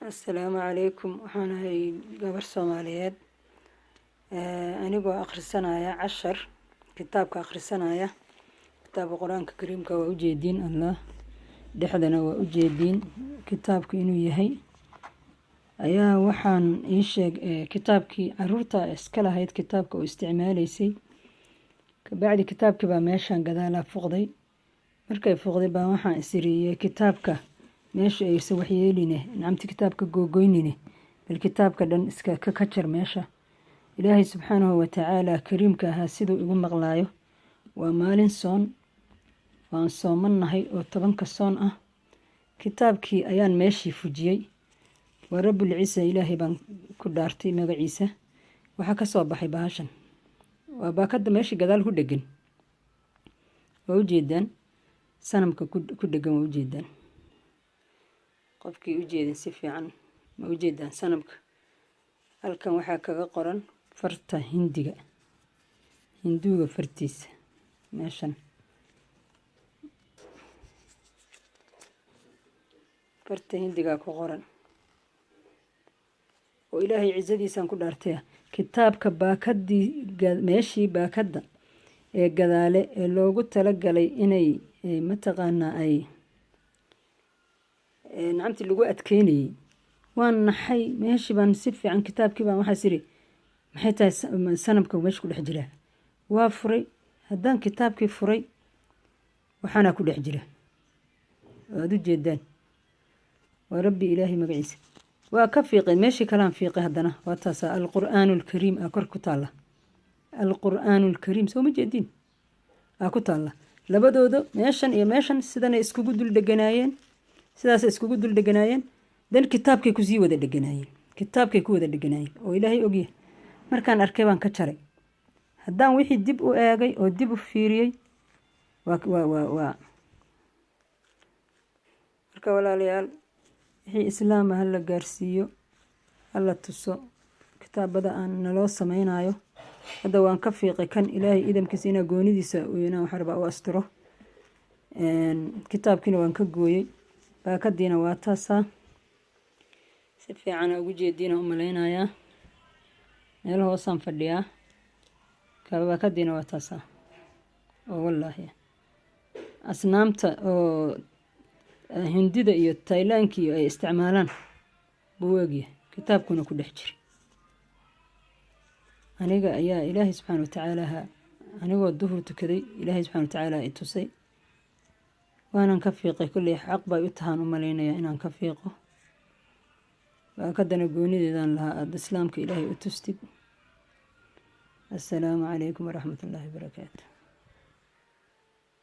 Assalaamu calaykum. Waxaan ahay gabar Soomaaliyeed anigoo akhrisanaya kitaabka akhrisanaya kitaabka Quraanka Kariimka. waa u jeediin Allah dhexdana waa u jeediin kitaabku inuu yahay ayaa waxaan ii sheeg kitaabkii caruurta iska lahayd kitaabka oo isticmaalaysay kabacdi kitaabkii baa meeshan gadaala fuqday. markay fuqday baa waxaan isiriyay kitaabka meesha ay waxyeeline nacamti kitaabka googoynine bal kitaabka dhan iska ka jar meesha. ilaahay subxaanahu wa tacaala kariimka ahaa siduu igu maqlaayo waa maalin soon waan soomanahay oo 10 soon ah. kitaabkii ayaan meeshii fujiyay waa rabbul ciisa ilaahay baan ku dhaartay magaciisa. waxa ka soo baxay baashan waa baakada meeshii gadaal ku dhegan waa u jeedaan sanamka ku dhegan waa u jeedaan qofkii u jeedin si fiican ma u jeedaan sanamka. halkan waxaa kaga qoran farta hinduuga fartiisa meeshan farta hindiga ku qoran oo ilaahay ciisadiisan ku dhaartay kitaabka baakadii meeshii baakada ee gadaale ee loogu talagalay inay mataqaana ay nacamti lagu adkeynayay waan naxay meeshii baan si fiican kitaabkii baan waxa siri maxay tahay sanamka meesha ku dhex jira waa furay. haddaan kitaabkii furay waxaana ku dhex jira waad u jeedaan waa rabbi ilaahay magaciisa waa ka fiiqay meeshii kalaan fiiqay haddana waa taas alqur'aanul kariim kor ku taala alqur'aanul kariim soo ma jeedin ku taala labadooda meeshan iyo meeshan sidana iskugu dul dheganaayeen sidaas iskugu dul dheganaayeen dan kitaabkay ku sii wada dheganaayeen kitaabkay ku wada dheganaayeen oo ilaahay ogyahay. markaan arkay baan ka jaray haddaan wixii dib u eegay oo dib u fiiriyay waa marka walaalayaal wixii islaam ah la gaarsiiyo alla tuso kitaabada aan naloo samaynayo hadda waan ka fiiqay kan ilaahay idamkiisa inaa goonidiisa inaan wax rabaa u astiro kitaabkiina waan ka gooyey baakadiina waa taasaa si fiican ugu jeediina u malaynayaa meel hoosaan fadhiyaa baakadiina waa taasaa oo wallaahi asnaamta oo hindida iyo taylaanki ay isticmaalaan buu ogyahay kitaabkuna ku dhex jira. aniga ayaa ilaahay subxaanahu wa tacaala anigoo duhur tukaday ilaahay subxaanahu wa tacaala i tusay waanan ka fiiqay kulley xaq bay u tahaan u malaynayaa inaan ka fiiqo baakadana goonideedaan lahaa aada islaamka ilaahay u tustid. assalaamu calaykum waraxmatullaahi wabarakaatu.